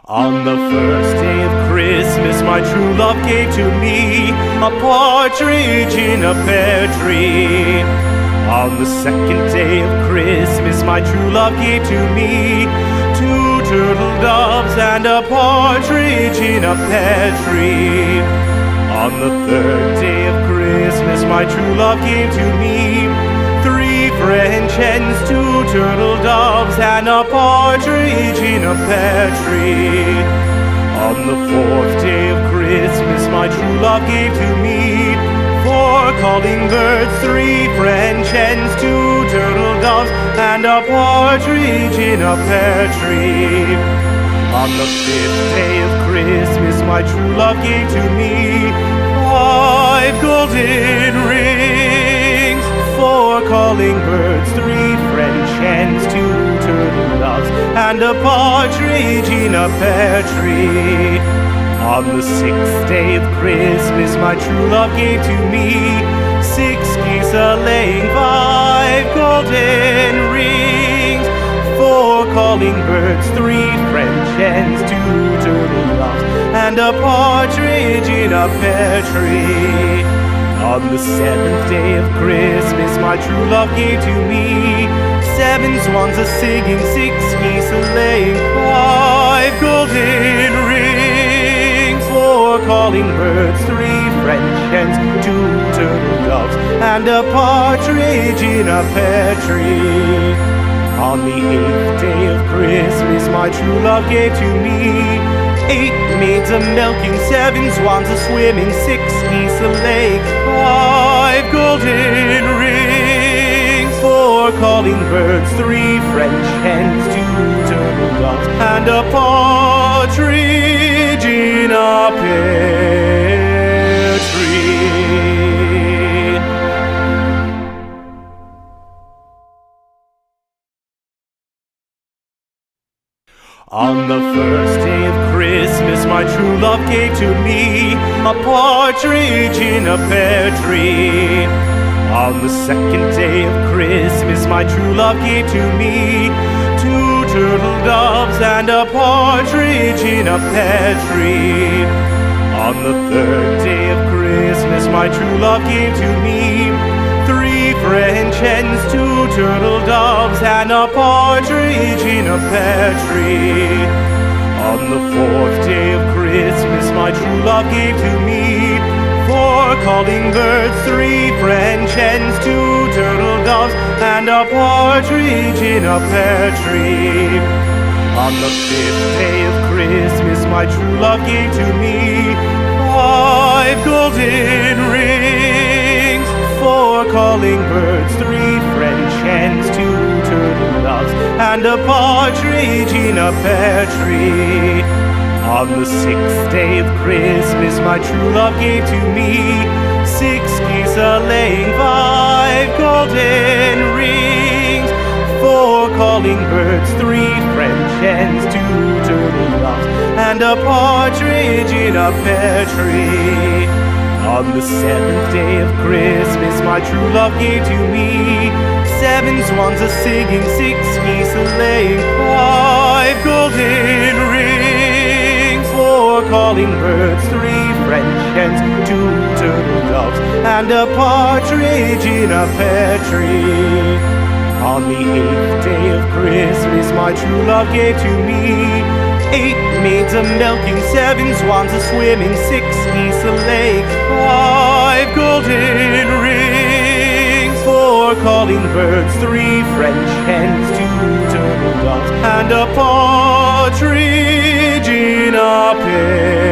On the first day of Christmas, my true love gave to me a partridge in a pear tree. On the second day of Christmas, my true love gave to me two turtle doves and a partridge in a pear tree. On the third day of Christmas, my true love gave to me three French hens, two turtle doves, and a partridge in a pear tree. On the fourth day of Christmas, my true love gave to me four calling birds, three French hens, two turtle doves, and a partridge in a pear tree. On the fifth day of Christmas, my true love gave to me five golden rings, four calling birds, three French hens, two turtle doves, and a partridge in a pear tree. On the sixth day of Christmas, my true love gave to me six geese a-laying, five golden rings, four calling birds, three French hens, two turtle doves, and a partridge in a pear tree. On the seventh day of Christmas, my true love gave to me seven swans a-singing, six geese a-laying, five golden rings, four calling birds, three French hens, two turtle doves, and a partridge in a pear tree. On the eighth day of Christmas, my true love gave to me eight maids a-milking, seven swans a-swimming, six geese a-laying, five golden rings, four calling birds, three French hens, two turtle doves, and a partridge in a pear tree. On the first day of Christmas, my true love gave to me a partridge in a pear tree. On the second day of Christmas, my true love gave to me two turtle doves and a partridge in a pear tree. On the third day of Christmas, my true love gave to me three French hens, two turtle doves, and a partridge in a pear tree. On the fourth day of Christmas, my true love gave to me four calling birds, three French hens, two turtle doves, and a partridge in a pear tree. On the fifth day of Christmas, my true love gave to me five golden rings, four calling birds, three French hens, two turtle doves, and a partridge in a pear tree. On the sixth day of Christmas, my true love gave to me six geese a-laying, five golden rings, four calling birds, three French hens, two turtle doves, and a partridge in a pear tree. On the seventh day of Christmas, my true love gave to me seven swans a-singing, six geese a-laying, five golden rings, four calling birds, three French hens, two turtle doves, and a partridge in a pear tree. On the eighth day of Christmas, my true love gave to me eight maids a-milking, seven swans a-swimming, six geese a-laying, five golden rings, four calling birds, three French hens, two turtle doves, and a partridge in a pear